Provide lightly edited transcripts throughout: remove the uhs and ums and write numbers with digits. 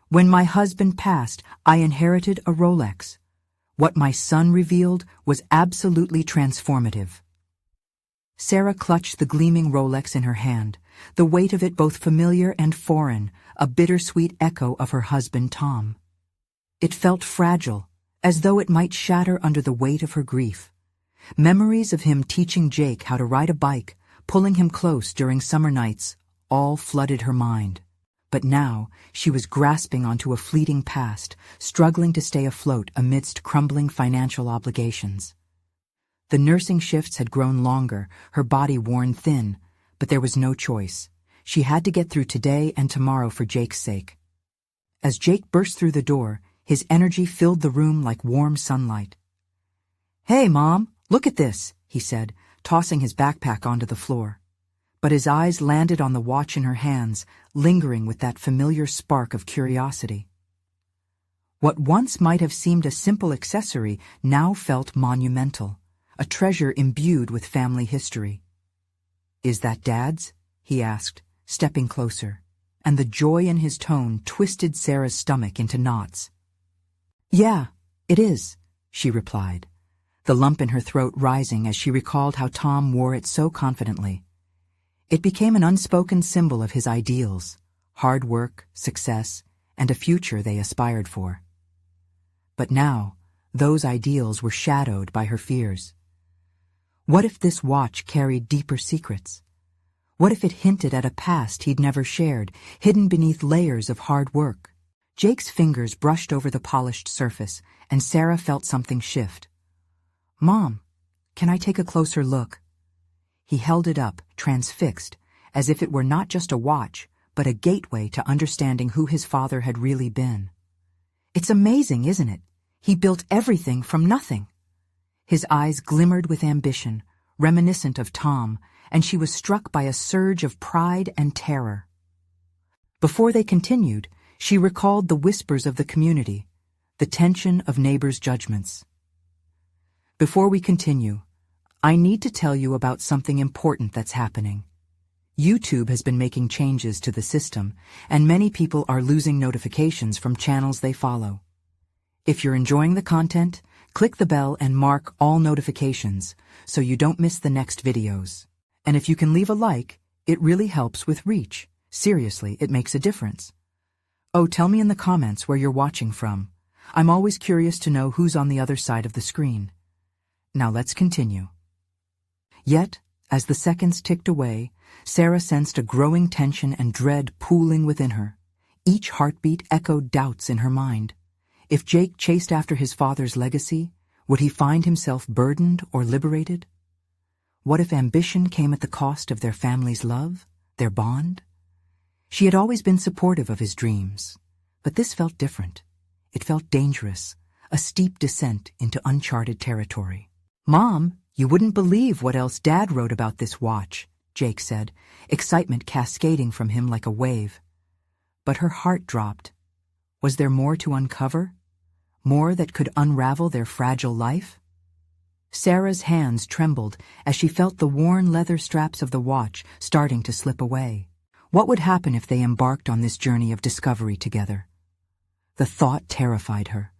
When my husband passed, I inherited a Rolex. What my son revealed was absolutely transformative. Sarah clutched the gleaming Rolex in her hand, the weight of it both familiar and foreign, a bittersweet echo of her husband Tom. It felt fragile, as though it might shatter under the weight of her grief. Memories of him teaching Jake how to ride a bike, pulling him close during summer nights, all flooded her mind. But now she was grasping onto a fleeting past, struggling to stay afloat amidst crumbling financial obligations. The nursing shifts had grown longer, her body worn thin, but there was no choice. She had to get through today and tomorrow for Jake's sake. As Jake burst through the door, his energy filled the room like warm sunlight. "Hey, Mom, look at this," he said, tossing his backpack onto the floor. But his eyes landed on the watch in her hands, lingering with that familiar spark of curiosity. What once might have seemed a simple accessory now felt monumental, a treasure imbued with family history. "Is that Dad's?" he asked, stepping closer, and the joy in his tone twisted Sarah's stomach into knots. "Yeah, it is," she replied, the lump in her throat rising as she recalled how Tom wore it so confidently. It became an unspoken symbol of his ideals, hard work, success, and a future they aspired for. But now, those ideals were shadowed by her fears. What if this watch carried deeper secrets? What if it hinted at a past he'd never shared, hidden beneath layers of hard work? Jake's fingers brushed over the polished surface, and Sarah felt something shift. "Mom, can I take a closer look?" He held it up, transfixed, as if it were not just a watch, but a gateway to understanding who his father had really been. "It's amazing, isn't it? He built everything from nothing." His eyes glimmered with ambition, reminiscent of Tom, and she was struck by a surge of pride and terror. Before they continued, she recalled the whispers of the community, the tension of neighbors' judgments. "Before we continue, I need to tell you about something important that's happening. YouTube has been making changes to the system, and many people are losing notifications from channels they follow. If you're enjoying the content, click the bell and mark all notifications so you don't miss the next videos. And if you can leave a like, it really helps with reach. Seriously, it makes a difference. Oh, tell me in the comments where you're watching from. I'm always curious to know who's on the other side of the screen. Now let's continue." Yet, as the seconds ticked away, Sarah sensed a growing tension and dread pooling within her. Each heartbeat echoed doubts in her mind. If Jake chased after his father's legacy, would he find himself burdened or liberated? What if ambition came at the cost of their family's love, their bond? She had always been supportive of his dreams, but this felt different. It felt dangerous, a steep descent into uncharted territory. "Mom, you wouldn't believe what else Dad wrote about this watch," Jake said, excitement cascading from him like a wave. But her heart dropped. Was there more to uncover? More that could unravel their fragile life? Sarah's hands trembled as she felt the worn leather straps of the watch starting to slip away. What would happen if they embarked on this journey of discovery together? The thought terrified her.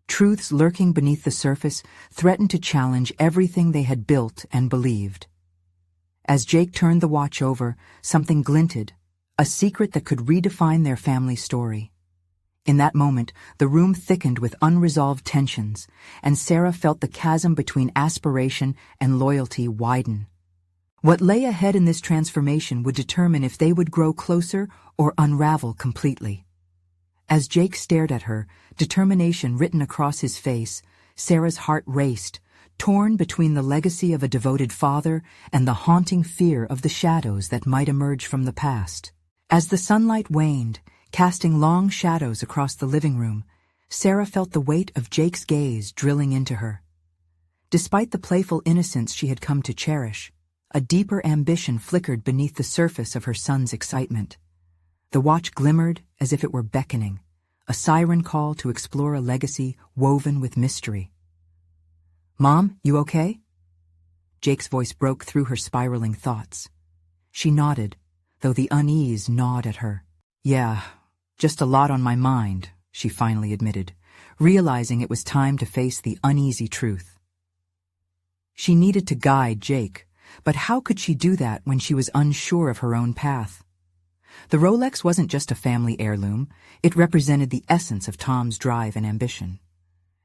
Truths lurking beneath the surface threatened to challenge everything they had built and believed. As Jake turned the watch over, something glinted, a secret that could redefine their family story. In that moment, the room thickened with unresolved tensions, and Sarah felt the chasm between aspiration and loyalty widen. What lay ahead in this transformation would determine if they would grow closer or unravel completely. As Jake stared at her, determination written across his face, Sarah's heart raced, torn between the legacy of a devoted father and the haunting fear of the shadows that might emerge from the past. As the sunlight waned, casting long shadows across the living room, Sarah felt the weight of Jake's gaze drilling into her. Despite the playful innocence she had come to cherish, a deeper ambition flickered beneath the surface of her son's excitement. The watch glimmered as if it were beckoning, a siren call to explore a legacy woven with mystery. "Mom, you okay?" Jake's voice broke through her spiraling thoughts. She nodded, though the unease gnawed at her. "Yeah, Just a lot on my mind, she finally admitted, realizing it was time to face the uneasy truth. She needed to guide Jake, but how could she do that when she was unsure of her own path? The Rolex wasn't just a family heirloom, it represented the essence of Tom's drive and ambition.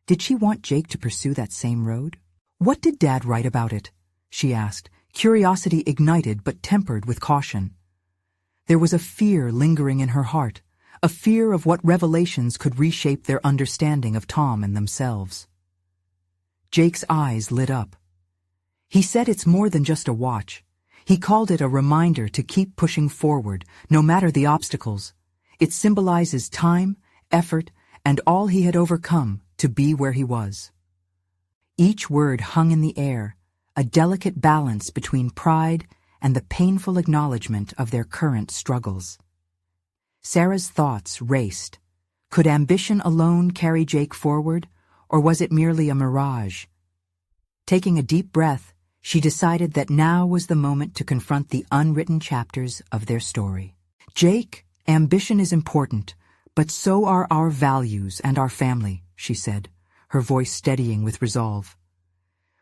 Did she want Jake to pursue that same road? What did Dad write about it? She asked, curiosity ignited but tempered with caution. There was a fear lingering in her heart, a fear of what revelations could reshape their understanding of Tom and themselves. Jake's eyes lit up. He said it's more than just a watch. He called it a reminder to keep pushing forward, no matter the obstacles. It symbolizes time, effort, and all he had overcome to be where he was. Each word hung in the air, a delicate balance between pride and the painful acknowledgement of their current struggles. Sarah's thoughts raced. Could ambition alone carry Jake forward, or was it merely a mirage? Taking a deep breath, she decided that now was the moment to confront the unwritten chapters of their story. Jake, ambition is important, but so are our values and our family, she said, her voice steadying with resolve.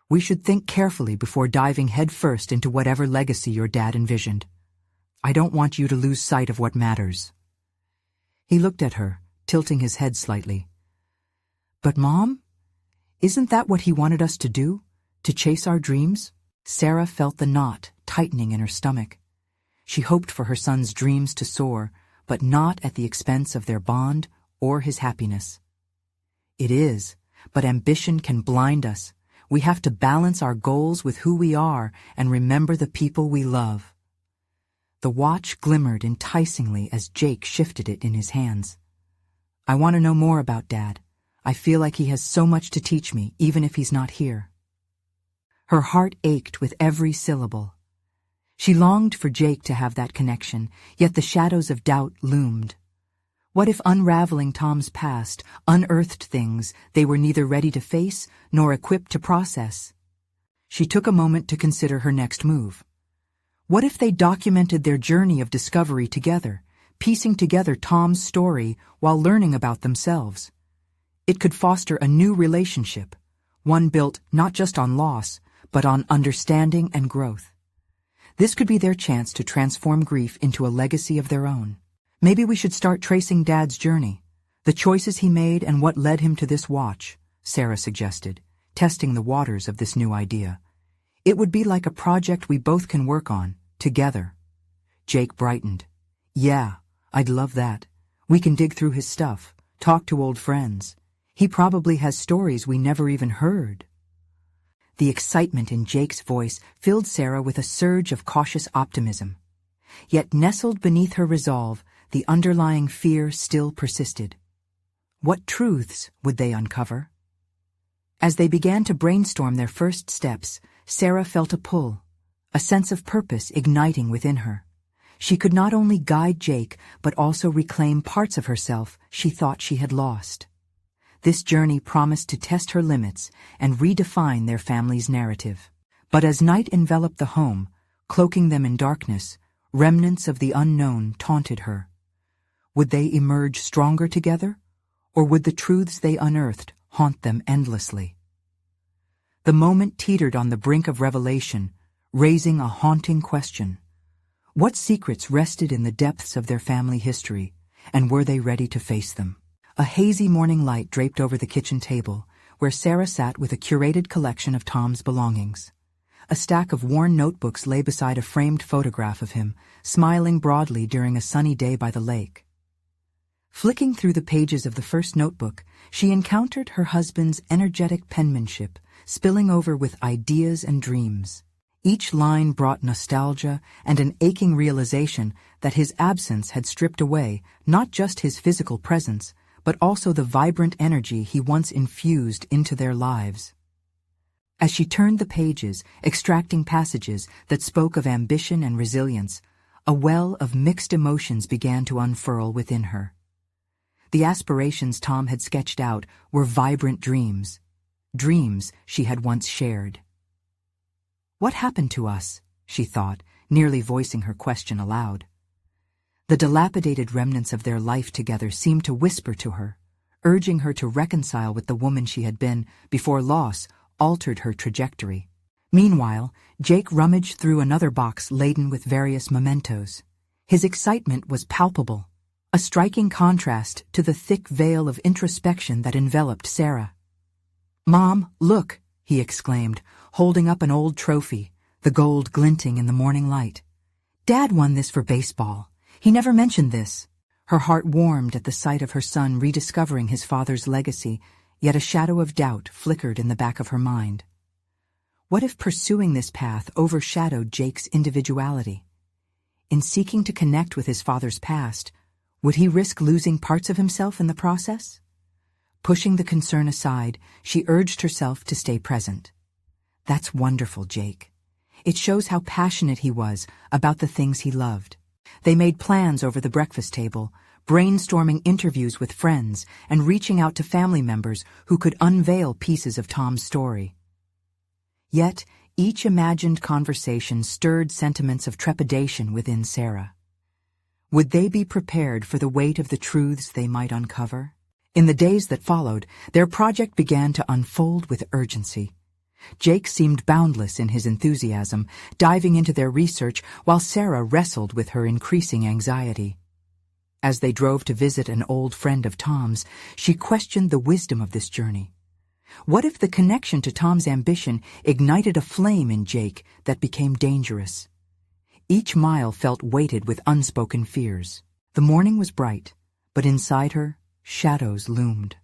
We should think carefully before diving headfirst into whatever legacy your dad envisioned. I don't want you to lose sight of what matters. He looked at her, tilting his head slightly. But Mom, isn't that what he wanted us to do? To chase our dreams? Sarah felt the knot tightening in her stomach. She hoped for her son's dreams to soar, but not at the expense of their bond or his happiness. It is, but ambition can blind us. We have to balance our goals with who we are and remember the people we love. The watch glimmered enticingly as Jake shifted it in his hands. I want to know more about Dad. I feel like he has so much to teach me, even if he's not here. Her heart ached with every syllable. She longed for Jake to have that connection, yet the shadows of doubt loomed. What if unraveling Tom's past unearthed things they were neither ready to face nor equipped to process? She took a moment to consider her next move. What if they documented their journey of discovery together, piecing together Tom's story while learning about themselves? It could foster a new relationship, one built not just on loss, but on understanding and growth. This could be their chance to transform grief into a legacy of their own. Maybe we should start tracing Dad's journey, the choices he made and what led him to this watch, Sarah suggested, testing the waters of this new idea. It would be like a project we both can work on, together. Jake brightened. Yeah, I'd love that. We can dig through his stuff, talk to old friends. He probably has stories we never even heard. The excitement in Jake's voice filled Sarah with a surge of cautious optimism. Yet nestled beneath her resolve, the underlying fear still persisted. What truths would they uncover? As they began to brainstorm their first steps, Sarah felt a pull, a sense of purpose igniting within her. She could not only guide Jake, but also reclaim parts of herself she thought she had lost. This journey promised to test her limits and redefine their family's narrative. But as night enveloped the home, cloaking them in darkness, remnants of the unknown taunted her. Would they emerge stronger together, or would the truths they unearthed haunt them endlessly? The moment teetered on the brink of revelation, raising a haunting question. What secrets rested in the depths of their family history, and were they ready to face them? A hazy morning light draped over the kitchen table, where Sarah sat with a curated collection of Tom's belongings. A stack of worn notebooks lay beside a framed photograph of him, smiling broadly during a sunny day by the lake. Flicking through the pages of the first notebook, she encountered her husband's energetic penmanship, spilling over with ideas and dreams. Each line brought nostalgia and an aching realization that his absence had stripped away not just his physical presence, but also the vibrant energy he once infused into their lives. As she turned the pages, extracting passages that spoke of ambition and resilience, a well of mixed emotions began to unfurl within her. The aspirations Tom had sketched out were vibrant dreams, dreams she had once shared. What happened to us? She thought, nearly voicing her question aloud. The dilapidated remnants of their life together seemed to whisper to her, urging her to reconcile with the woman she had been before loss altered her trajectory. Meanwhile, Jake rummaged through another box laden with various mementos. His excitement was palpable, a striking contrast to the thick veil of introspection that enveloped Sarah. "Mom, look," he exclaimed, holding up an old trophy, the gold glinting in the morning light. "Dad won this for baseball. He never mentioned this." Her heart warmed at the sight of her son rediscovering his father's legacy, yet a shadow of doubt flickered in the back of her mind. What if pursuing this path overshadowed Jake's individuality? In seeking to connect with his father's past, would he risk losing parts of himself in the process? Pushing the concern aside, she urged herself to stay present. "That's wonderful, Jake. It shows how passionate he was about the things he loved." They made plans over the breakfast table, brainstorming interviews with friends and reaching out to family members who could unveil pieces of Tom's story. Yet, each imagined conversation stirred sentiments of trepidation within Sarah. Would they be prepared for the weight of the truths they might uncover? In the days that followed, their project began to unfold with urgency. Jake seemed boundless in his enthusiasm, diving into their research while Sarah wrestled with her increasing anxiety. As they drove to visit an old friend of Tom's, she questioned the wisdom of this journey. What if the connection to Tom's ambition ignited a flame in Jake that became dangerous? Each mile felt weighted with unspoken fears. The morning was bright, but inside her, shadows loomed.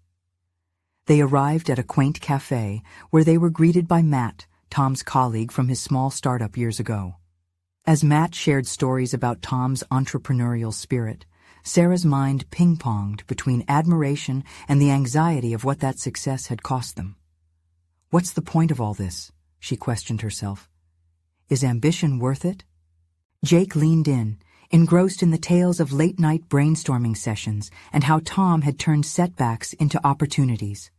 They arrived at a quaint cafe where they were greeted by Matt, Tom's colleague from his small startup years ago. As Matt shared stories about Tom's entrepreneurial spirit, Sarah's mind ping-ponged between admiration and the anxiety of what that success had cost them. What's the point of all this? She questioned herself. Is ambition worth it? Jake leaned in, engrossed in the tales of late-night brainstorming sessions and how Tom had turned setbacks into opportunities.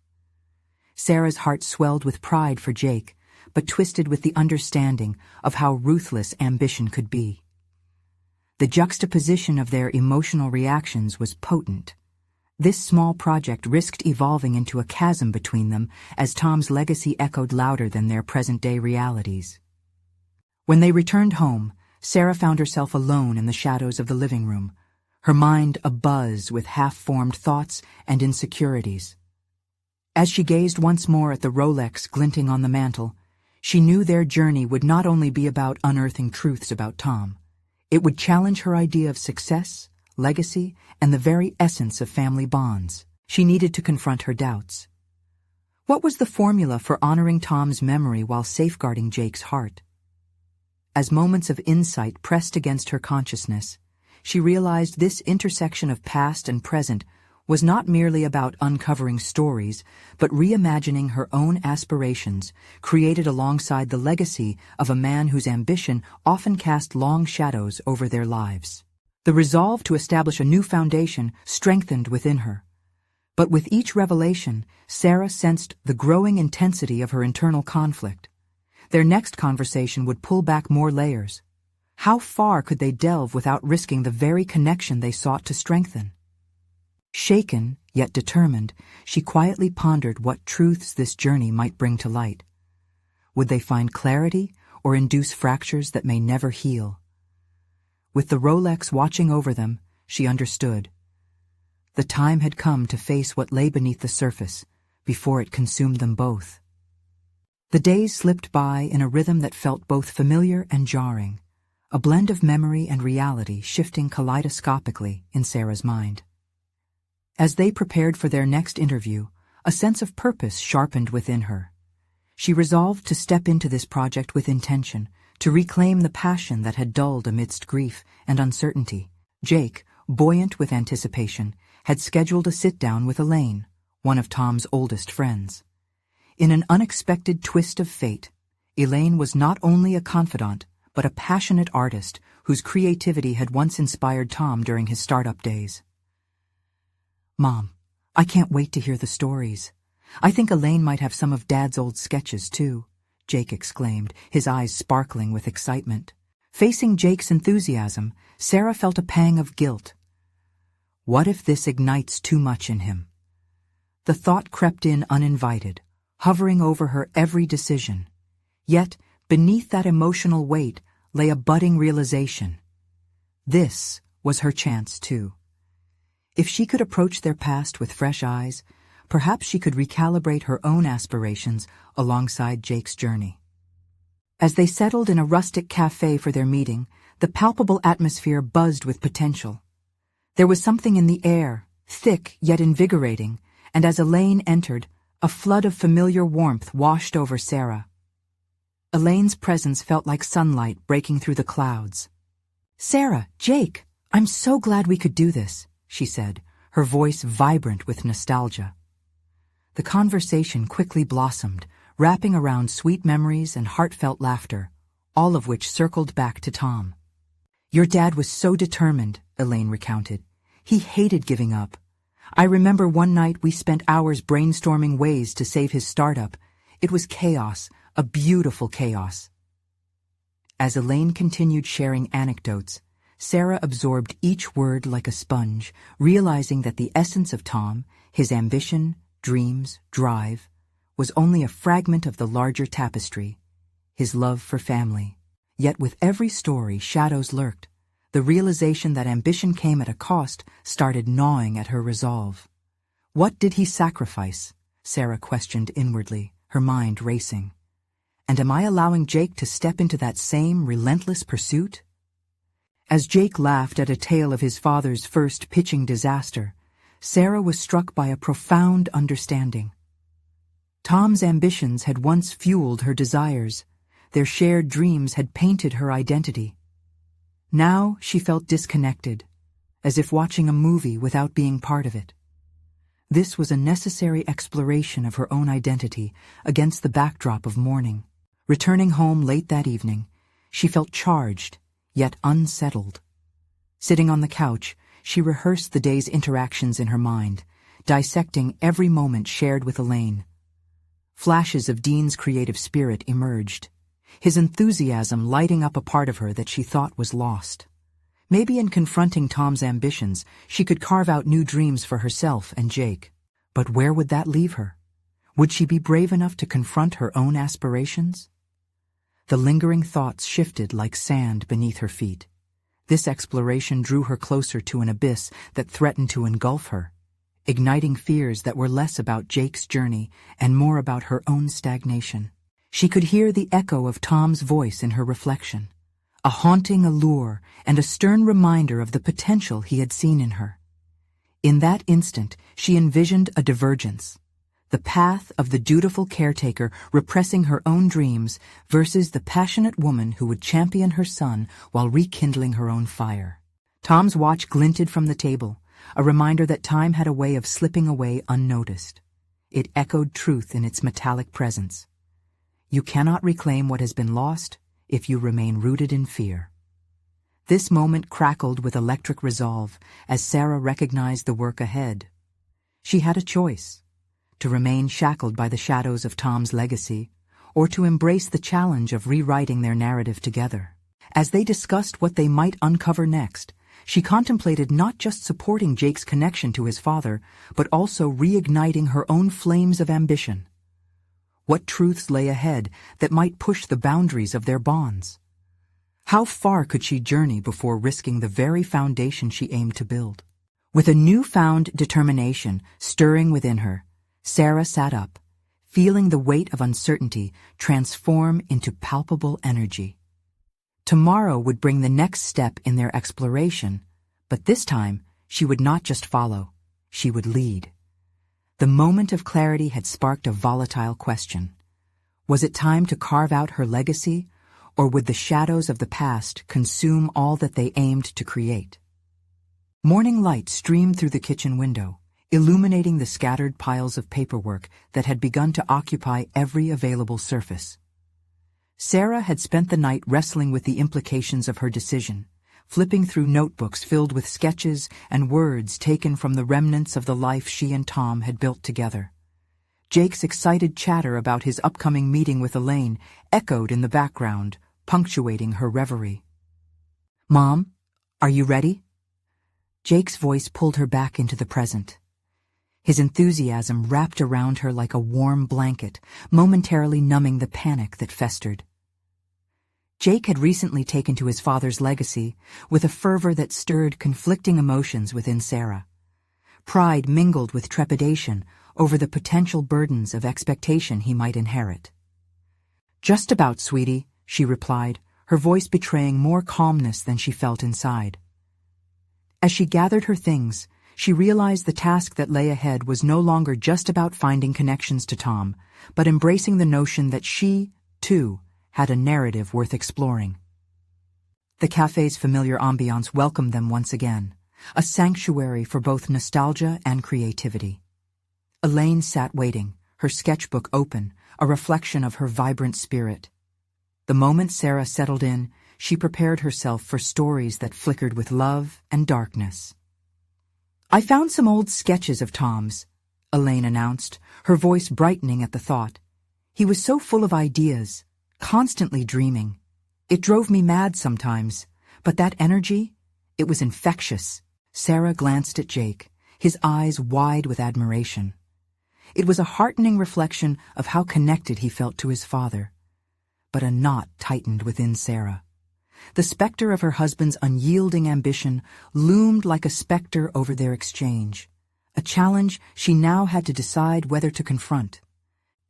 Sarah's heart swelled with pride for Jake, but twisted with the understanding of how ruthless ambition could be. The juxtaposition of their emotional reactions was potent. This small project risked evolving into a chasm between them as Tom's legacy echoed louder than their present-day realities. When they returned home, Sarah found herself alone in the shadows of the living room, her mind abuzz with half-formed thoughts and insecurities. As she gazed once more at the Rolex glinting on the mantel, she knew their journey would not only be about unearthing truths about Tom. It would challenge her idea of success, legacy, and the very essence of family bonds. She needed to confront her doubts. What was the formula for honoring Tom's memory while safeguarding Jake's heart? As moments of insight pressed against her consciousness, she realized this intersection of past and present was not merely about uncovering stories, but reimagining her own aspirations, created alongside the legacy of a man whose ambition often cast long shadows over their lives. The resolve to establish a new foundation strengthened within her. But with each revelation, Sarah sensed the growing intensity of her internal conflict. Their next conversation would pull back more layers. How far could they delve without risking the very connection they sought to strengthen? Shaken, yet determined, she quietly pondered what truths this journey might bring to light. Would they find clarity or induce fractures that may never heal? With the Rolex watching over them, she understood. The time had come to face what lay beneath the surface, before it consumed them both. The days slipped by in a rhythm that felt both familiar and jarring, a blend of memory and reality shifting kaleidoscopically in Sarah's mind. As they prepared for their next interview, a sense of purpose sharpened within her. She resolved to step into this project with intention, to reclaim the passion that had dulled amidst grief and uncertainty. Jake, buoyant with anticipation, had scheduled a sit-down with Elaine, one of Tom's oldest friends. In an unexpected twist of fate, Elaine was not only a confidant, but a passionate artist whose creativity had once inspired Tom during his startup days. "Mom, I can't wait to hear the stories. I think Elaine might have some of Dad's old sketches, too," Jake exclaimed, his eyes sparkling with excitement. Facing Jake's enthusiasm, Sarah felt a pang of guilt. What if this ignites too much in him? The thought crept in uninvited, hovering over her every decision. Yet, beneath that emotional weight lay a budding realization. This was her chance, too. If she could approach their past with fresh eyes, perhaps she could recalibrate her own aspirations alongside Jake's journey. As they settled in a rustic cafe for their meeting, the palpable atmosphere buzzed with potential. There was something in the air, thick yet invigorating, and as Elaine entered, a flood of familiar warmth washed over Sarah. Elaine's presence felt like sunlight breaking through the clouds. "Sarah, Jake, I'm so glad we could do this," she said, her voice vibrant with nostalgia. The conversation quickly blossomed, wrapping around sweet memories and heartfelt laughter, all of which circled back to Tom. "Your dad was so determined," Elaine recounted. "He hated giving up. I remember one night we spent hours brainstorming ways to save his startup. It was chaos, a beautiful chaos." As Elaine continued sharing anecdotes, Sarah absorbed each word like a sponge, realizing that the essence of Tom, his ambition, dreams, drive, was only a fragment of the larger tapestry, his love for family. Yet with every story, shadows lurked. The realization that ambition came at a cost started gnawing at her resolve. What did he sacrifice? Sarah questioned inwardly, her mind racing. And am I allowing Jake to step into that same relentless pursuit? As Jake laughed at a tale of his father's first pitching disaster, Sarah was struck by a profound understanding. Tom's ambitions had once fueled her desires. Their shared dreams had painted her identity. Now she felt disconnected, as if watching a movie without being part of it. This was a necessary exploration of her own identity against the backdrop of mourning. Returning home late that evening, she felt charged, yet unsettled. Sitting on the couch, she rehearsed the day's interactions in her mind, dissecting every moment shared with Elaine. Flashes of Dean's creative spirit emerged, his enthusiasm lighting up a part of her that she thought was lost. Maybe in confronting Tom's ambitions, she could carve out new dreams for herself and Jake. But where would that leave her? Would she be brave enough to confront her own aspirations? The lingering thoughts shifted like sand beneath her feet. This exploration drew her closer to an abyss that threatened to engulf her, igniting fears that were less about Jake's journey and more about her own stagnation. She could hear the echo of Tom's voice in her reflection, a haunting allure and a stern reminder of the potential he had seen in her. In that instant, she envisioned a divergence, the path of the dutiful caretaker repressing her own dreams versus the passionate woman who would champion her son while rekindling her own fire. Tom's watch glinted from the table, a reminder that time had a way of slipping away unnoticed. It echoed truth in its metallic presence. You cannot reclaim what has been lost if you remain rooted in fear. This moment crackled with electric resolve as Sarah recognized the work ahead. She had a choice: to remain shackled by the shadows of Tom's legacy, or to embrace the challenge of rewriting their narrative together. As they discussed what they might uncover next, she contemplated not just supporting Jake's connection to his father, but also reigniting her own flames of ambition. What truths lay ahead that might push the boundaries of their bonds? How far could she journey before risking the very foundation she aimed to build? With a newfound determination stirring within her, Sarah sat up, feeling the weight of uncertainty transform into palpable energy. Tomorrow would bring the next step in their exploration, but this time she would not just follow, she would lead. The moment of clarity had sparked a volatile question. Was it time to carve out her legacy, or would the shadows of the past consume all that they aimed to create? Morning light streamed through the kitchen window, illuminating the scattered piles of paperwork that had begun to occupy every available surface. Sarah had spent the night wrestling with the implications of her decision, flipping through notebooks filled with sketches and words taken from the remnants of the life she and Tom had built together. Jake's excited chatter about his upcoming meeting with Elaine echoed in the background, punctuating her reverie. "Mom, are you ready?" Jake's voice pulled her back into the present. His enthusiasm wrapped around her like a warm blanket, momentarily numbing the panic that festered. Jake had recently taken to his father's legacy with a fervor that stirred conflicting emotions within Sarah. Pride mingled with trepidation over the potential burdens of expectation he might inherit. "Just about, sweetie," she replied, her voice betraying more calmness than she felt inside. As she gathered her things, she realized the task that lay ahead was no longer just about finding connections to Tom, but embracing the notion that she, too, had a narrative worth exploring. The cafe's familiar ambiance welcomed them once again, a sanctuary for both nostalgia and creativity. Elaine sat waiting, her sketchbook open, a reflection of her vibrant spirit. The moment Sarah settled in, she prepared herself for stories that flickered with love and darkness. "I found some old sketches of Tom's," Elaine announced, her voice brightening at the thought. "He was so full of ideas, constantly dreaming. It drove me mad sometimes, but that energy, it was infectious." Sarah glanced at Jake, his eyes wide with admiration. It was a heartening reflection of how connected he felt to his father. But a knot tightened within Sarah. The specter of her husband's unyielding ambition loomed like a specter over their exchange, a challenge she now had to decide whether to confront.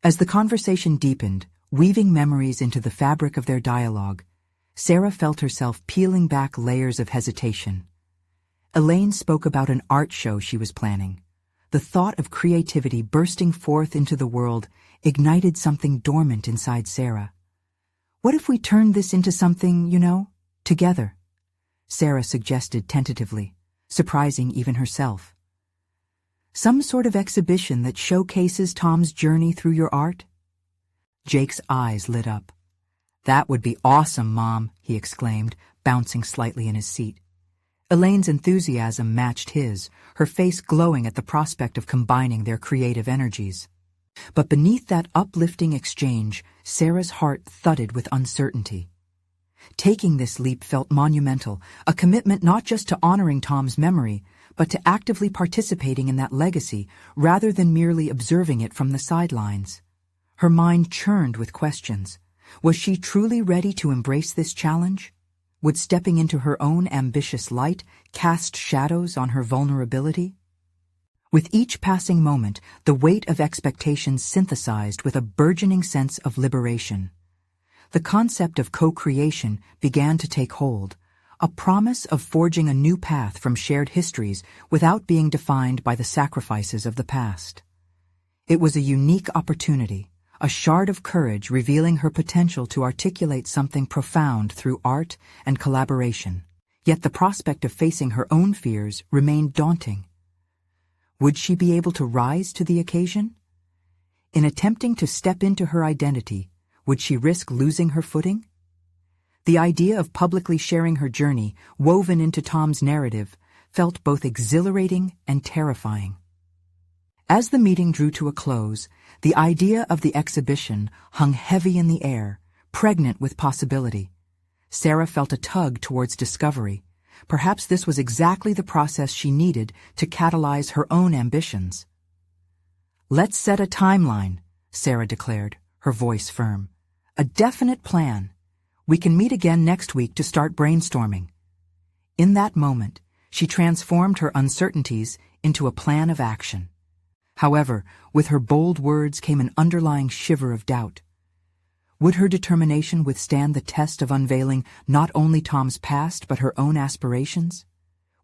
As the conversation deepened, weaving memories into the fabric of their dialogue, Sarah felt herself peeling back layers of hesitation. Elaine spoke about an art show she was planning. The thought of creativity bursting forth into the world ignited something dormant inside Sarah. "What if we turned this into something, together?" Sarah suggested tentatively, surprising even herself. "Some sort of exhibition that showcases Tom's journey through your art?" Jake's eyes lit up. "That would be awesome, Mom," he exclaimed, bouncing slightly in his seat. Elaine's enthusiasm matched his, her face glowing at the prospect of combining their creative energies. But beneath that uplifting exchange, Sarah's heart thudded with uncertainty. Taking this leap felt monumental, a commitment not just to honoring Tom's memory, but to actively participating in that legacy rather than merely observing it from the sidelines. Her mind churned with questions. Was she truly ready to embrace this challenge? Would stepping into her own ambitious light cast shadows on her vulnerability? With each passing moment, the weight of expectations synthesized with a burgeoning sense of liberation. The concept of co-creation began to take hold, a promise of forging a new path from shared histories without being defined by the sacrifices of the past. It was a unique opportunity, a shard of courage revealing her potential to articulate something profound through art and collaboration. Yet the prospect of facing her own fears remained daunting. Would she be able to rise to the occasion? In attempting to step into her identity, would she risk losing her footing? The idea of publicly sharing her journey, woven into Tom's narrative, felt both exhilarating and terrifying. As the meeting drew to a close, the idea of the exhibition hung heavy in the air, pregnant with possibility. Sarah felt a tug towards discovery. Perhaps this was exactly the process she needed to catalyze her own ambitions. "Let's set a timeline," Sarah declared, her voice firm. "A definite plan. We can meet again next week to start brainstorming." In that moment, she transformed her uncertainties into a plan of action. However, with her bold words came an underlying shiver of doubt. Would her determination withstand the test of unveiling not only Tom's past but her own aspirations?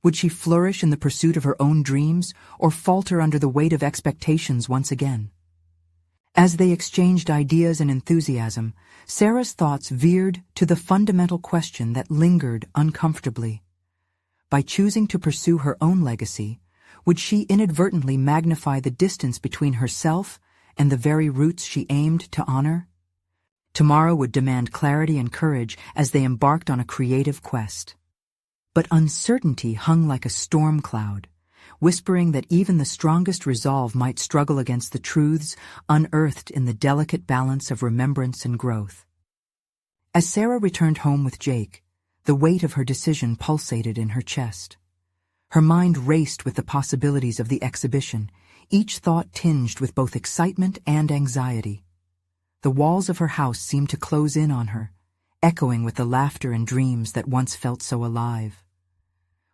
Would she flourish in the pursuit of her own dreams or falter under the weight of expectations once again? As they exchanged ideas and enthusiasm, Sarah's thoughts veered to the fundamental question that lingered uncomfortably. By choosing to pursue her own legacy, would she inadvertently magnify the distance between herself and the very roots she aimed to honor? Tomorrow would demand clarity and courage as they embarked on a creative quest. But uncertainty hung like a storm cloud, whispering that even the strongest resolve might struggle against the truths unearthed in the delicate balance of remembrance and growth. As Sarah returned home with Jake, The weight of her decision pulsated in her chest. Her mind raced with the possibilities of the exhibition, each thought tinged with both excitement and anxiety. The walls of her house seemed to close in on her, echoing with the laughter and dreams that once felt so alive.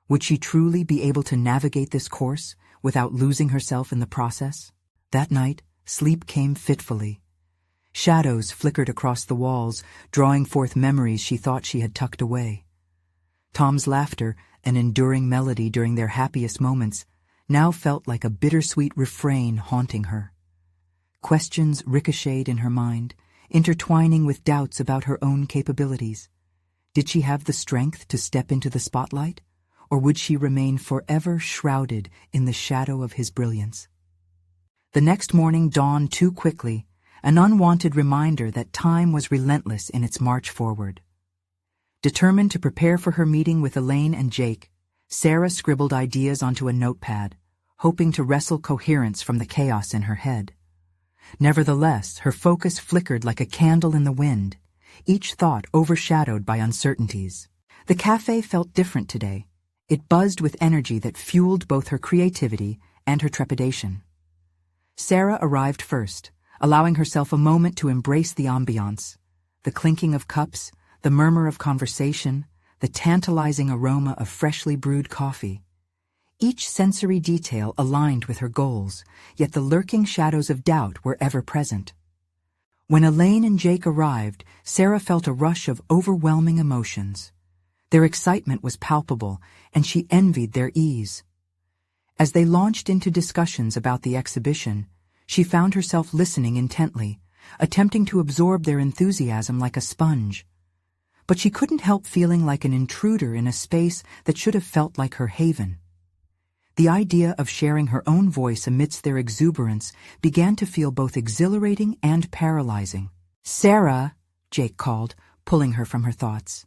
Would she truly be able to navigate this course without losing herself in the process? That night, sleep came fitfully. Shadows flickered across the walls, drawing forth memories she thought she had tucked away. Tom's laughter, an enduring melody during their happiest moments, now felt like a bittersweet refrain haunting her. Questions ricocheted in her mind, intertwining with doubts about her own capabilities. Did she have the strength to step into the spotlight, or would she remain forever shrouded in the shadow of his brilliance? The next morning dawned too quickly, an unwanted reminder that time was relentless in its march forward. Determined to prepare for her meeting with Elaine and Jake, Sarah scribbled ideas onto a notepad, hoping to wrestle coherence from the chaos in her head. Nevertheless, her focus flickered like a candle in the wind, each thought overshadowed by uncertainties. The cafe felt different today. It buzzed with energy that fueled both her creativity and her trepidation. Sarah arrived first, allowing herself a moment to embrace the ambiance, the clinking of cups, the murmur of conversation, the tantalizing aroma of freshly brewed coffee. Each sensory detail aligned with her goals, yet the lurking shadows of doubt were ever present. When Elaine and Jake arrived, Sarah felt a rush of overwhelming emotions. Their excitement was palpable, and she envied their ease. As they launched into discussions about the exhibition, she found herself listening intently, attempting to absorb their enthusiasm like a sponge. But she couldn't help feeling like an intruder in a space that should have felt like her haven. The idea of sharing her own voice amidst their exuberance began to feel both exhilarating and paralyzing. "Sarah," Jake called, pulling her from her thoughts.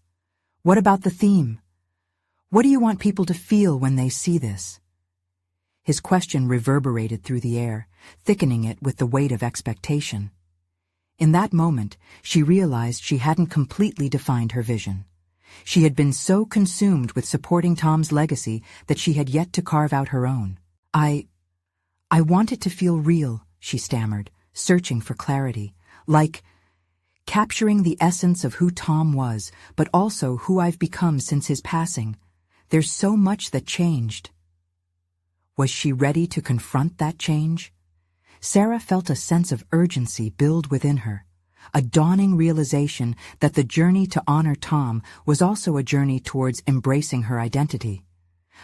"What about the theme? What do you want people to feel when they see this?" His question reverberated through the air, thickening it with the weight of expectation. In that moment, she realized she hadn't completely defined her vision. She had been so consumed with supporting Tom's legacy that she had yet to carve out her own. I want it to feel real," she stammered, searching for clarity, like capturing the essence of who Tom was, but also who I've become since his passing. There's so much that changed. Was she ready to confront that change? Sarah felt a sense of urgency build within her, a dawning realization that the journey to honor Tom was also a journey towards embracing her identity.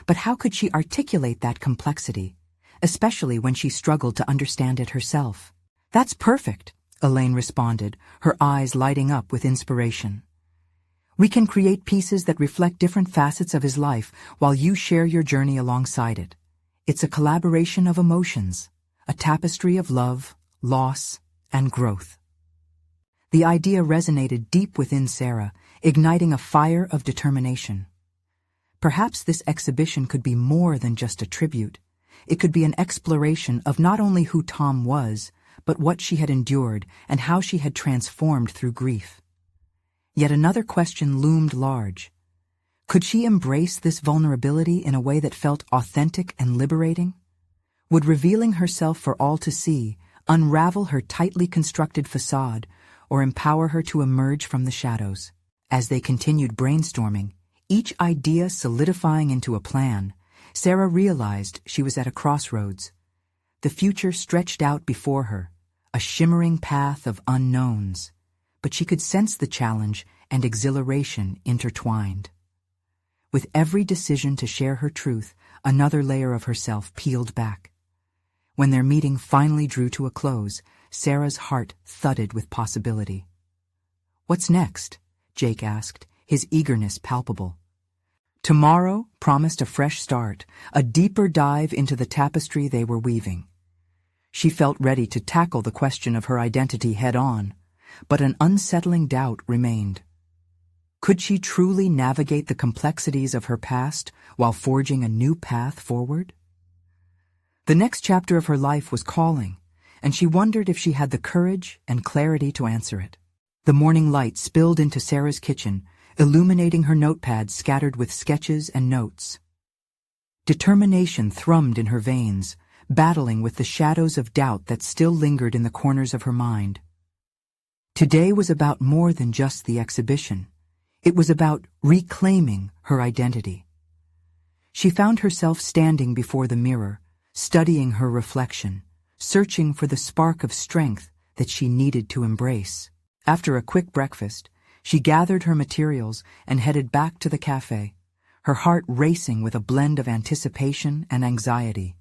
But how could she articulate that complexity, especially when she struggled to understand it herself? "That's perfect," Elaine responded, her eyes lighting up with inspiration. "We can create pieces that reflect different facets of his life while you share your journey alongside it. It's a collaboration of emotions, a tapestry of love, loss, and growth." The idea resonated deep within Sarah, igniting a fire of determination. Perhaps this exhibition could be more than just a tribute. It could be an exploration of not only who Tom was, but what she had endured and how she had transformed through grief. Yet another question loomed large. Could she embrace this vulnerability in a way that felt authentic and liberating? Would revealing herself for all to see unravel her tightly constructed facade or empower her to emerge from the shadows? As they continued brainstorming, each idea solidifying into a plan, Sarah realized she was at a crossroads. The future stretched out before her, a shimmering path of unknowns, but she could sense the challenge and exhilaration intertwined. With every decision to share her truth, another layer of herself peeled back. When their meeting finally drew to a close, Sarah's heart thudded with possibility. "What's next?" Jake asked, his eagerness palpable. Tomorrow promised a fresh start, a deeper dive into the tapestry they were weaving. She felt ready to tackle the question of her identity head-on, but an unsettling doubt remained. Could she truly navigate the complexities of her past while forging a new path forward? The next chapter of her life was calling, and she wondered if she had the courage and clarity to answer it. The morning light spilled into Sarah's kitchen, illuminating her notepad scattered with sketches and notes. Determination thrummed in her veins, battling with the shadows of doubt that still lingered in the corners of her mind. Today was about more than just the exhibition. It was about reclaiming her identity. She found herself standing before the mirror, studying her reflection, searching for the spark of strength that she needed to embrace. After a quick breakfast, she gathered her materials and headed back to the cafe, her heart racing with a blend of anticipation and anxiety.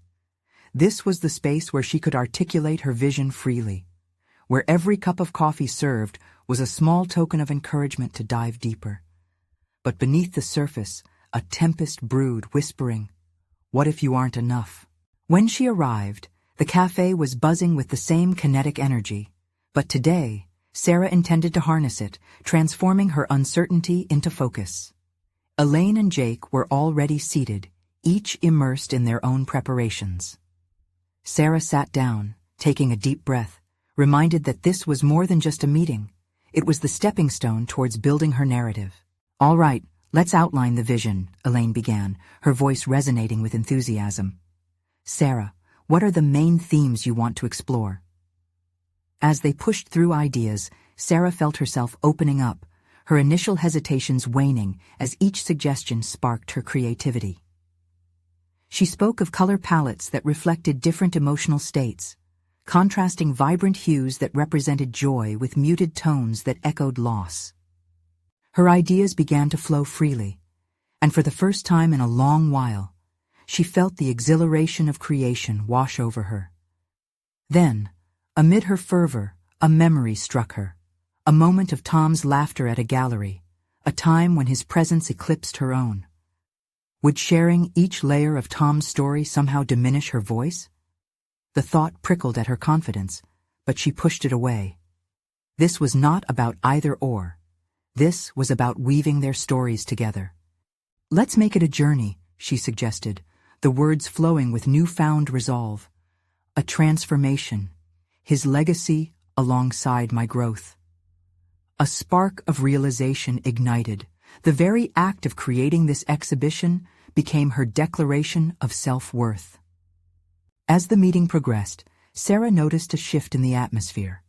This was the space where she could articulate her vision freely, where every cup of coffee served was a small token of encouragement to dive deeper. But beneath the surface, a tempest brewed, whispering, "What if you aren't enough?" When she arrived, the cafe was buzzing with the same kinetic energy, but today, Sarah intended to harness it, transforming her uncertainty into focus. Elaine and Jake were already seated, each immersed in their own preparations. Sarah sat down, taking a deep breath, reminded that this was more than just a meeting. It was the stepping stone towards building her narrative. "All right, let's outline the vision," Elaine began, her voice resonating with enthusiasm. "Sarah, what are the main themes you want to explore?" As they pushed through ideas, Sarah felt herself opening up, her initial hesitations waning as each suggestion sparked her creativity. She spoke of color palettes that reflected different emotional states, contrasting vibrant hues that represented joy with muted tones that echoed loss. Her ideas began to flow freely, and for the first time in a long while, she felt the exhilaration of creation wash over her. Then, amid her fervor, a memory struck her, a moment of Tom's laughter at a gallery, a time when his presence eclipsed her own. Would sharing each layer of Tom's story somehow diminish her voice? The thought prickled at her confidence, but she pushed it away. This was not about either or. This was about weaving their stories together. "Let's make it a journey," she suggested, the words flowing with newfound resolve. "A transformation, his legacy alongside my growth." A spark of realization ignited. The very act of creating this exhibition became her declaration of self-worth. As the meeting progressed, Sarah noticed a shift in the atmosphere.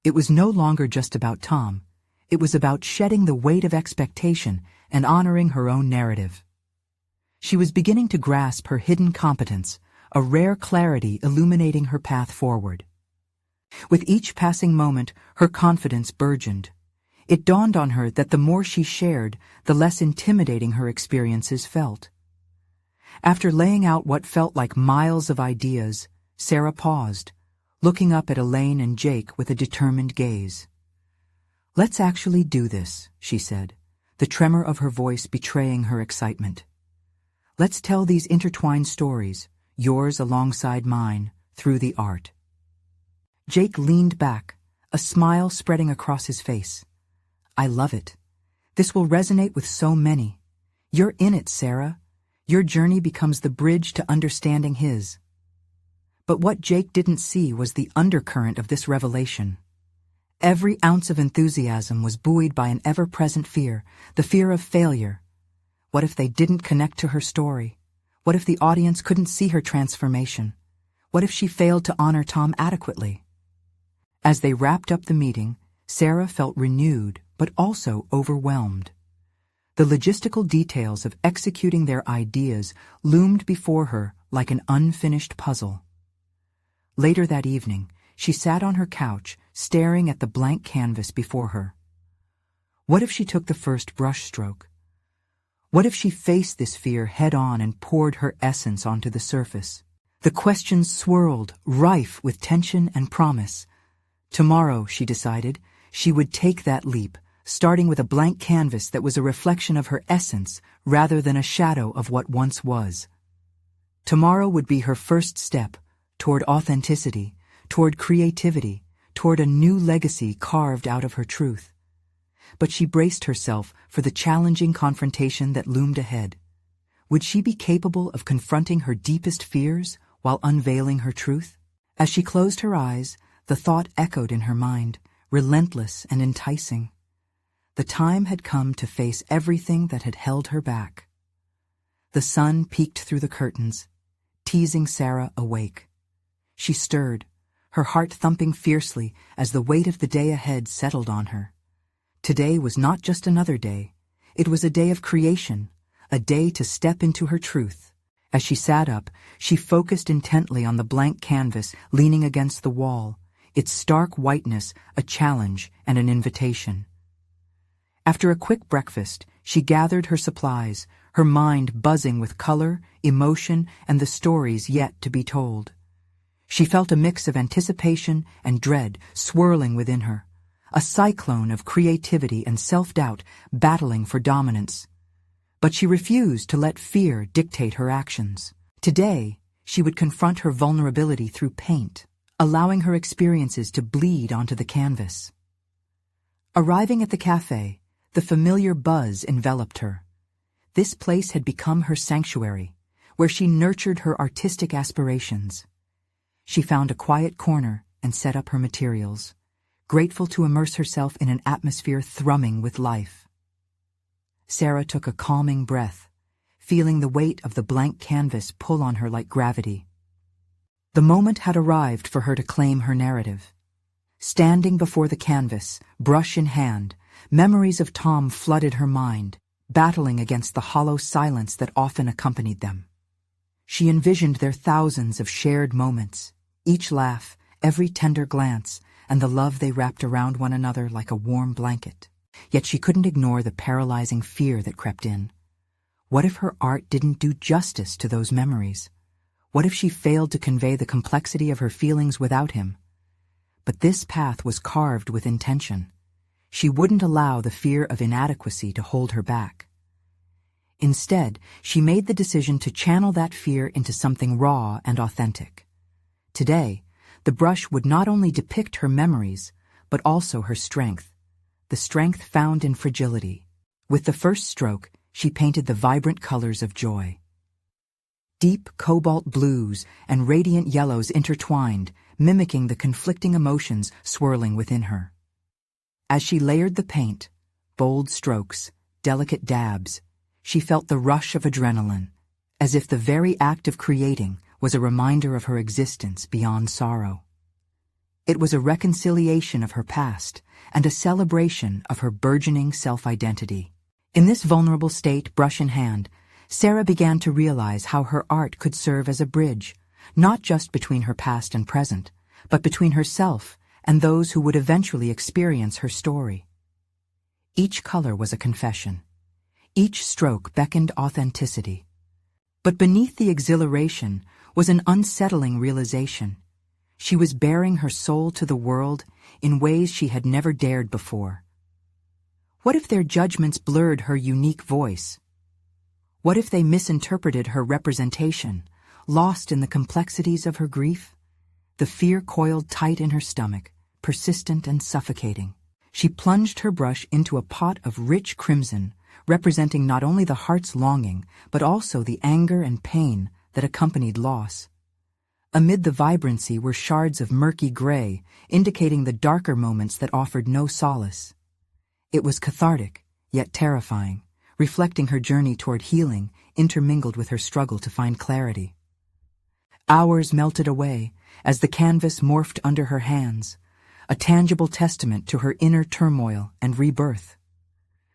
It was no longer just about Tom. It was about shedding the weight of expectation and honoring her own narrative. She was beginning to grasp her hidden competence, a rare clarity illuminating her path forward. With each passing moment, her confidence burgeoned. It dawned on her that the more she shared, the less intimidating her experiences felt. After laying out what felt like miles of ideas, Sarah paused, looking up at Elaine and Jake with a determined gaze. "Let's actually do this," she said, the tremor of her voice betraying her excitement. "Let's tell these intertwined stories, yours alongside mine, through the art." Jake leaned back, a smile spreading across his face. "I love it. This will resonate with so many. You're in it, Sarah. Your journey becomes the bridge to understanding his." But what Jake didn't see was the undercurrent of this revelation. Every ounce of enthusiasm was buoyed by an ever-present fear, the fear of failure. What if they didn't connect to her story? What if the audience couldn't see her transformation? What if she failed to honor Tom adequately? As they wrapped up the meeting, Sarah felt renewed but also overwhelmed. The logistical details of executing their ideas loomed before her like an unfinished puzzle. Later that evening, she sat on her couch, staring at the blank canvas before her. What if she took the first brushstroke? What if she faced this fear head-on and poured her essence onto the surface? The questions swirled, rife with tension and promise. Tomorrow, she decided, she would take that leap, starting with a blank canvas that was a reflection of her essence rather than a shadow of what once was. Tomorrow would be her first step toward authenticity, toward creativity, toward a new legacy carved out of her truth. But she braced herself for the challenging confrontation that loomed ahead. Would she be capable of confronting her deepest fears while unveiling her truth? As she closed her eyes, the thought echoed in her mind, relentless and enticing. The time had come to face everything that had held her back. The sun peeked through the curtains, teasing Sarah awake. She stirred, her heart thumping fiercely as the weight of the day ahead settled on her. Today was not just another day. It was a day of creation, a day to step into her truth. As she sat up, she focused intently on the blank canvas leaning against the wall, its stark whiteness a challenge and an invitation. After a quick breakfast, she gathered her supplies, her mind buzzing with color, emotion, and the stories yet to be told. She felt a mix of anticipation and dread swirling within her, a cyclone of creativity and self-doubt battling for dominance. But she refused to let fear dictate her actions. Today, she would confront her vulnerability through paint, allowing her experiences to bleed onto the canvas. Arriving at the cafe, the familiar buzz enveloped her. This place had become her sanctuary, where she nurtured her artistic aspirations. She found a quiet corner and set up her materials, grateful to immerse herself in an atmosphere thrumming with life. Sarah took a calming breath, feeling the weight of the blank canvas pull on her like gravity. The moment had arrived for her to claim her narrative. Standing before the canvas, brush in hand, memories of Tom flooded her mind, battling against the hollow silence that often accompanied them. She envisioned their thousands of shared moments, each laugh, every tender glance, and the love they wrapped around one another like a warm blanket. Yet she couldn't ignore the paralyzing fear that crept in. What if her art didn't do justice to those memories? What if she failed to convey the complexity of her feelings without him? But this path was carved with intention. She wouldn't allow the fear of inadequacy to hold her back. Instead, she made the decision to channel that fear into something raw and authentic. Today, the brush would not only depict her memories, but also her strength, the strength found in fragility. With the first stroke, she painted the vibrant colors of joy. Deep cobalt blues and radiant yellows intertwined, mimicking the conflicting emotions swirling within her. As she layered the paint, bold strokes, delicate dabs, she felt the rush of adrenaline, as if the very act of creating was a reminder of her existence beyond sorrow. It was a reconciliation of her past and a celebration of her burgeoning self-identity. In this vulnerable state, brush in hand, Sarah began to realize how her art could serve as a bridge, not just between her past and present, but between herself and those who would eventually experience her story. Each color was a confession. Each stroke beckoned authenticity. But beneath the exhilaration was an unsettling realization. She was bearing her soul to the world in ways she had never dared before. What if their judgments blurred her unique voice? What if they misinterpreted her representation, lost in the complexities of her grief? The fear coiled tight in her stomach, persistent and suffocating. She plunged her brush into a pot of rich crimson, representing not only the heart's longing, but also the anger and pain that accompanied loss. Amid the vibrancy were shards of murky gray, indicating the darker moments that offered no solace. It was cathartic, yet terrifying, reflecting her journey toward healing, intermingled with her struggle to find clarity. Hours melted away as the canvas morphed under her hands, a tangible testament to her inner turmoil and rebirth.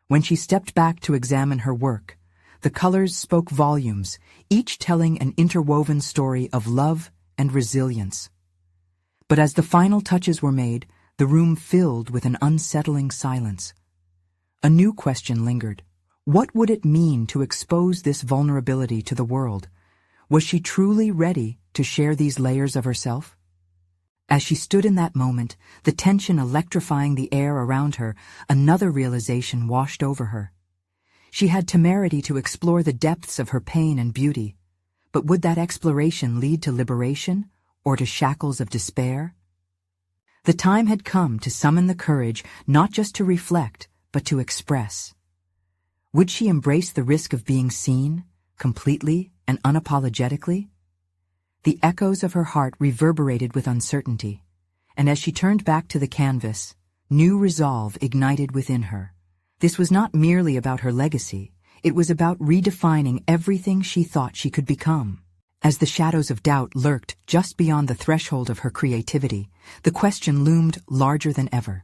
When she stepped back to examine her work, the colors spoke volumes, each telling an interwoven story of love and resilience. But as the final touches were made, the room filled with an unsettling silence. A new question lingered. What would it mean to expose this vulnerability to the world? Was she truly ready to share these layers of herself? As she stood in that moment, the tension electrifying the air around her, another realization washed over her. She had temerity to explore the depths of her pain and beauty, but would that exploration lead to liberation or to shackles of despair? The time had come to summon the courage not just to reflect, but to express. Would she embrace the risk of being seen, completely and unapologetically? The echoes of her heart reverberated with uncertainty, and as she turned back to the canvas, new resolve ignited within her. This was not merely about her legacy, it was about redefining everything she thought she could become. As the shadows of doubt lurked just beyond the threshold of her creativity, the question loomed larger than ever.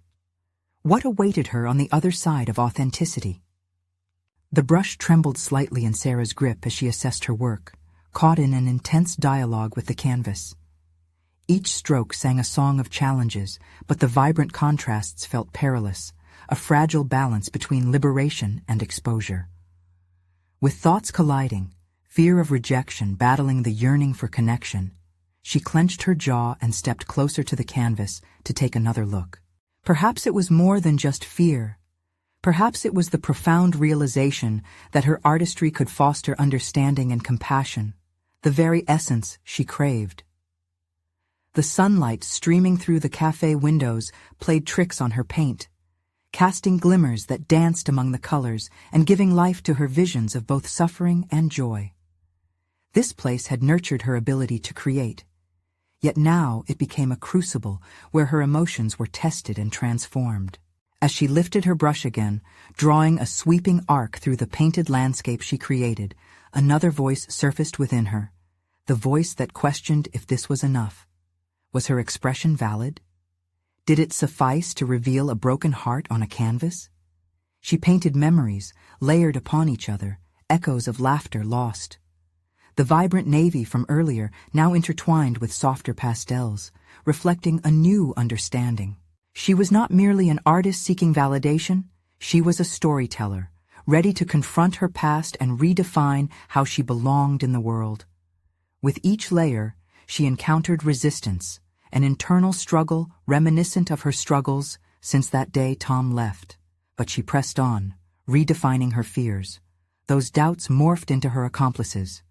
What awaited her on the other side of authenticity? The brush trembled slightly in Sarah's grip as she assessed her work, caught in an intense dialogue with the canvas. Each stroke sang a song of challenges, but the vibrant contrasts felt perilous, a fragile balance between liberation and exposure. With thoughts colliding, fear of rejection battling the yearning for connection, she clenched her jaw and stepped closer to the canvas to take another look. Perhaps it was more than just fear. Perhaps it was the profound realization that her artistry could foster understanding and compassion, the very essence she craved. The sunlight streaming through the cafe windows played tricks on her paint, casting glimmers that danced among the colors and giving life to her visions of both suffering and joy. This place had nurtured her ability to create, yet now it became a crucible where her emotions were tested and transformed. As she lifted her brush again, drawing a sweeping arc through the painted landscape she created, another voice surfaced within her, the voice that questioned if this was enough. Was her expression valid? Did it suffice to reveal a broken heart on a canvas? She painted memories, layered upon each other, echoes of laughter lost. The vibrant navy from earlier now intertwined with softer pastels, reflecting a new understanding. She was not merely an artist seeking validation, she was a storyteller, ready to confront her past and redefine how she belonged in the world. With each layer, she encountered resistance, an internal struggle reminiscent of her struggles since that day Tom left. But she pressed on, redefining her fears. Those doubts morphed into her accomplices.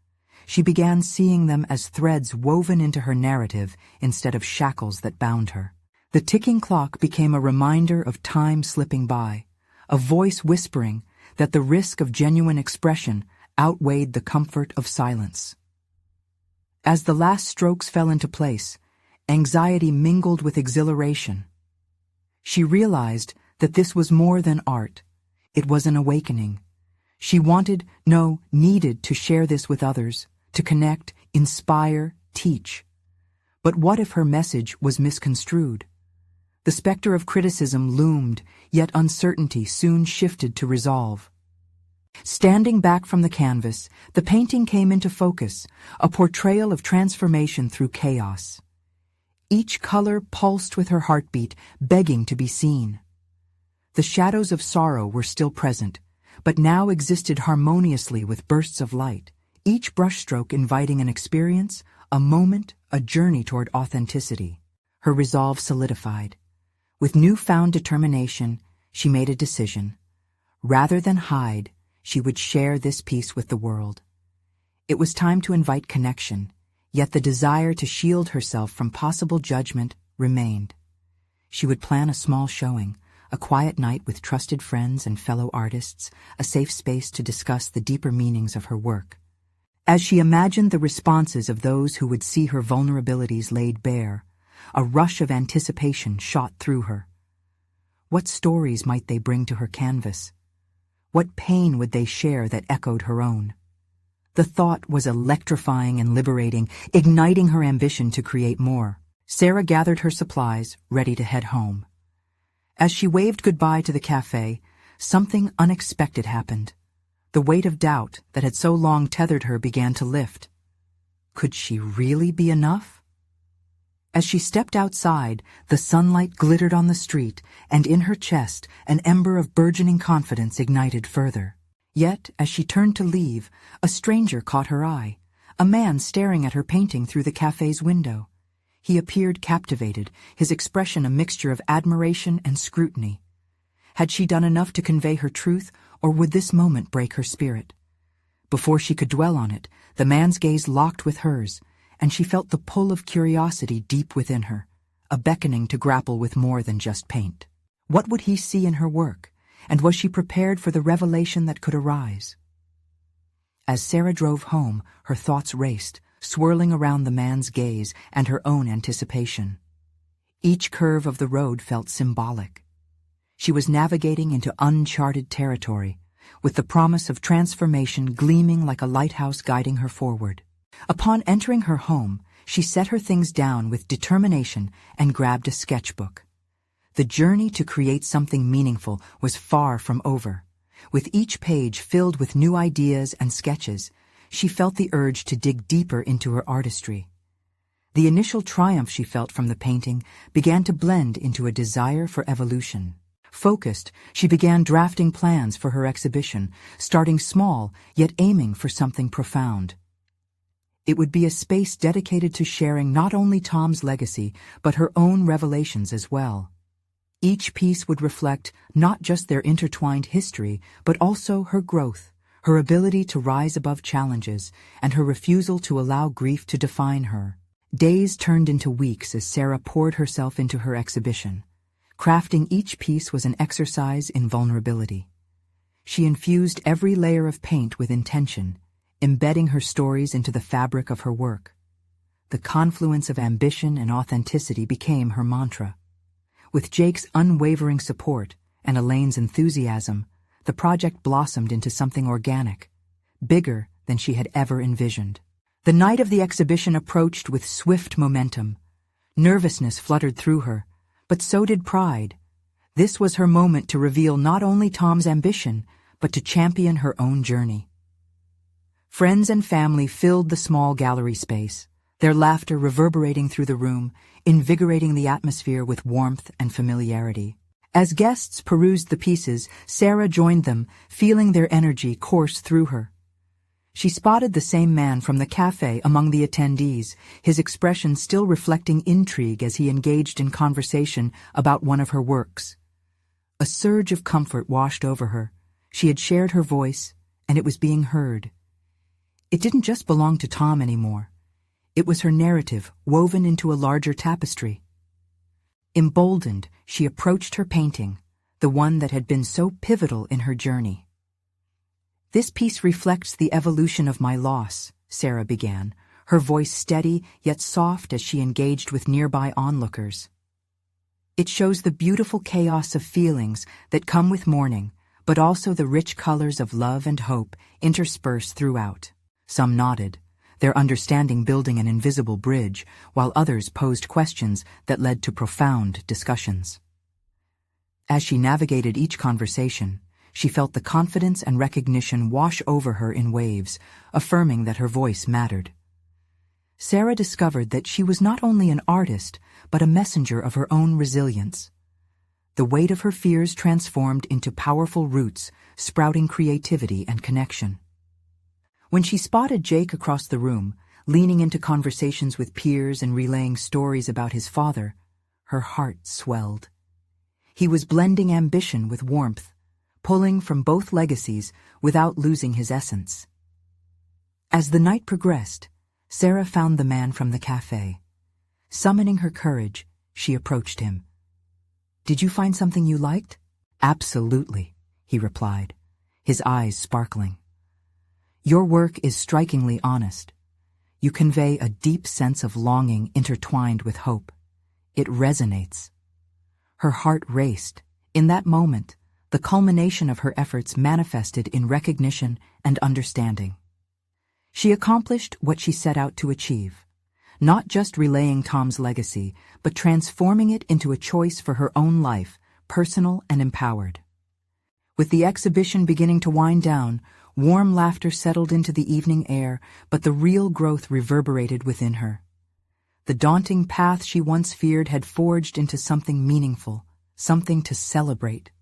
She began seeing them as threads woven into her narrative instead of shackles that bound her. The ticking clock became a reminder of time slipping by, a voice whispering that the risk of genuine expression outweighed the comfort of silence. As the last strokes fell into place, anxiety mingled with exhilaration. She realized that this was more than art. It was an awakening. She wanted, no, needed to share this with others, to connect, inspire, teach. But what if her message was misconstrued? The specter of criticism loomed, yet uncertainty soon shifted to resolve. Standing back from the canvas, the painting came into focus, a portrayal of transformation through chaos. Each color pulsed with her heartbeat, begging to be seen. The shadows of sorrow were still present, but now existed harmoniously with bursts of light, each brushstroke inviting an experience, a moment, a journey toward authenticity. Her resolve solidified. With newfound determination, she made a decision. Rather than hide, she would share this piece with the world. It was time to invite connection, yet the desire to shield herself from possible judgment remained. She would plan a small showing, a quiet night with trusted friends and fellow artists, a safe space to discuss the deeper meanings of her work. As she imagined the responses of those who would see her vulnerabilities laid bare, a rush of anticipation shot through her. What stories might they bring to her canvas? What pain would they share that echoed her own? The thought was electrifying and liberating, igniting her ambition to create more. Sarah gathered her supplies, ready to head home. As she waved goodbye to the cafe, something unexpected happened. The weight of doubt that had so long tethered her began to lift. Could she really be enough? As she stepped outside, the sunlight glittered on the street, and in her chest, an ember of burgeoning confidence ignited further. Yet, as she turned to leave, a stranger caught her eye, a man staring at her painting through the cafe's window. He appeared captivated, his expression a mixture of admiration and scrutiny. Had she done enough to convey her truth, or would this moment break her spirit? Before she could dwell on it, the man's gaze locked with hers, and she felt the pull of curiosity deep within her, a beckoning to grapple with more than just paint. What would he see in her work, and was she prepared for the revelation that could arise? As Sarah drove home, her thoughts raced, swirling around the man's gaze and her own anticipation. Each curve of the road felt symbolic. She was navigating into uncharted territory, with the promise of transformation gleaming like a lighthouse guiding her forward. Upon entering her home, she set her things down with determination and grabbed a sketchbook. The journey to create something meaningful was far from over. With each page filled with new ideas and sketches, she felt the urge to dig deeper into her artistry. The initial triumph she felt from the painting began to blend into a desire for evolution. Focused, she began drafting plans for her exhibition, starting small, yet aiming for something profound. It would be a space dedicated to sharing not only Tom's legacy, but her own revelations as well. Each piece would reflect not just their intertwined history, but also her growth, her ability to rise above challenges, and her refusal to allow grief to define her. Days turned into weeks as Sarah poured herself into her exhibition. Crafting each piece was an exercise in vulnerability. She infused every layer of paint with intention, embedding her stories into the fabric of her work. The confluence of ambition and authenticity became her mantra. With Jake's unwavering support and Elaine's enthusiasm, the project blossomed into something organic, bigger than she had ever envisioned. The night of the exhibition approached with swift momentum. Nervousness fluttered through her, but so did pride. This was her moment to reveal not only Tom's ambition, but to champion her own journey. Friends and family filled the small gallery space, their laughter reverberating through the room, invigorating the atmosphere with warmth and familiarity. As guests perused the pieces, Sarah joined them, feeling their energy course through her. She spotted the same man from the cafe among the attendees, his expression still reflecting intrigue as he engaged in conversation about one of her works. A surge of comfort washed over her. She had shared her voice, and it was being heard. It didn't just belong to Tom anymore. It was her narrative, woven into a larger tapestry. Emboldened, she approached her painting, the one that had been so pivotal in her journey. "This piece reflects the evolution of my loss," Sarah began, her voice steady yet soft as she engaged with nearby onlookers. "It shows the beautiful chaos of feelings that come with mourning, but also the rich colors of love and hope interspersed throughout." Some nodded, their understanding building an invisible bridge, while others posed questions that led to profound discussions. As she navigated each conversation, she felt the confidence and recognition wash over her in waves, affirming that her voice mattered. Sarah discovered that she was not only an artist, but a messenger of her own resilience. The weight of her fears transformed into powerful roots, sprouting creativity and connection. When she spotted Jake across the room, leaning into conversations with peers and relaying stories about his father, her heart swelled. He was blending ambition with warmth, pulling from both legacies without losing his essence. As the night progressed, Sarah found the man from the cafe. Summoning her courage, she approached him. "Did you find something you liked?" "Absolutely," he replied, his eyes sparkling. "Your work is strikingly honest. You convey a deep sense of longing intertwined with hope. It resonates." Her heart raced. In that moment, the culmination of her efforts manifested in recognition and understanding. She accomplished what she set out to achieve, not just relaying Tom's legacy, but transforming it into a choice for her own life, personal and empowered. With the exhibition beginning to wind down, warm laughter settled into the evening air, but the real growth reverberated within her. The daunting path she once feared had forged into something meaningful, something to celebrate.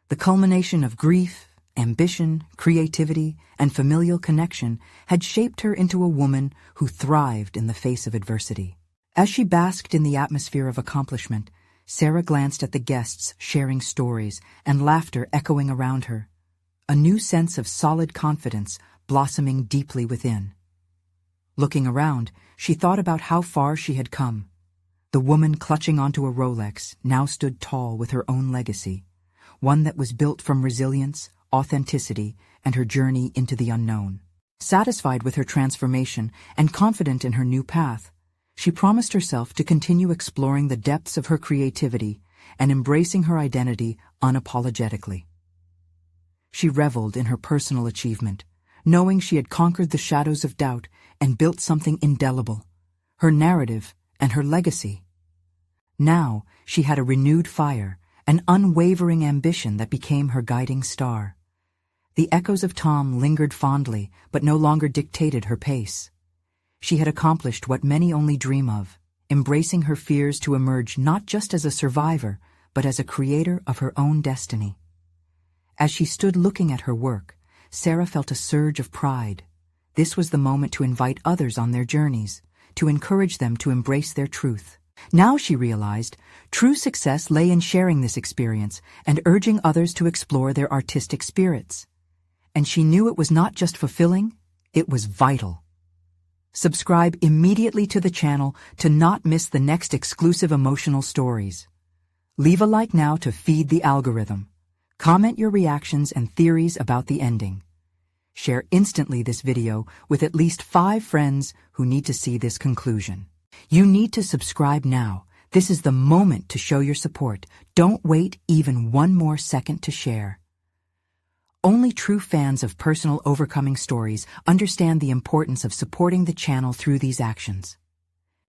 The culmination of grief, ambition, creativity, and familial connection had shaped her into a woman who thrived in the face of adversity. As she basked in the atmosphere of accomplishment, Sarah glanced at the guests sharing stories and laughter echoing around her, a new sense of solid confidence blossoming deeply within. Looking around, she thought about how far she had come. The woman clutching onto a Rolex now stood tall with her own legacy, one that was built from resilience, authenticity, and her journey into the unknown. Satisfied with her transformation and confident in her new path, she promised herself to continue exploring the depths of her creativity, and embracing her identity unapologetically. She reveled in her personal achievement, knowing she had conquered the shadows of doubt and built something indelible, her narrative and her legacy. Now she had a renewed fire, an unwavering ambition that became her guiding star. The echoes of Tom lingered fondly, but no longer dictated her pace. She had accomplished what many only dream of, embracing her fears to emerge not just as a survivor, but as a creator of her own destiny. As she stood looking at her work, Sarah felt a surge of pride. This was the moment to invite others on their journeys, to encourage them to embrace their truth. Now she realized, true success lay in sharing this experience and urging others to explore their artistic spirits. And she knew it was not just fulfilling, it was vital. Subscribe immediately to the channel to not miss the next exclusive emotional stories. Leave a like now to feed the algorithm. Comment your reactions and theories about the ending. Share instantly this video with at least 5 friends who need to see this conclusion. You need to subscribe now. This is the moment to show your support. Don't wait even one more second to share. Only true fans of personal overcoming stories understand the importance of supporting the channel through these actions.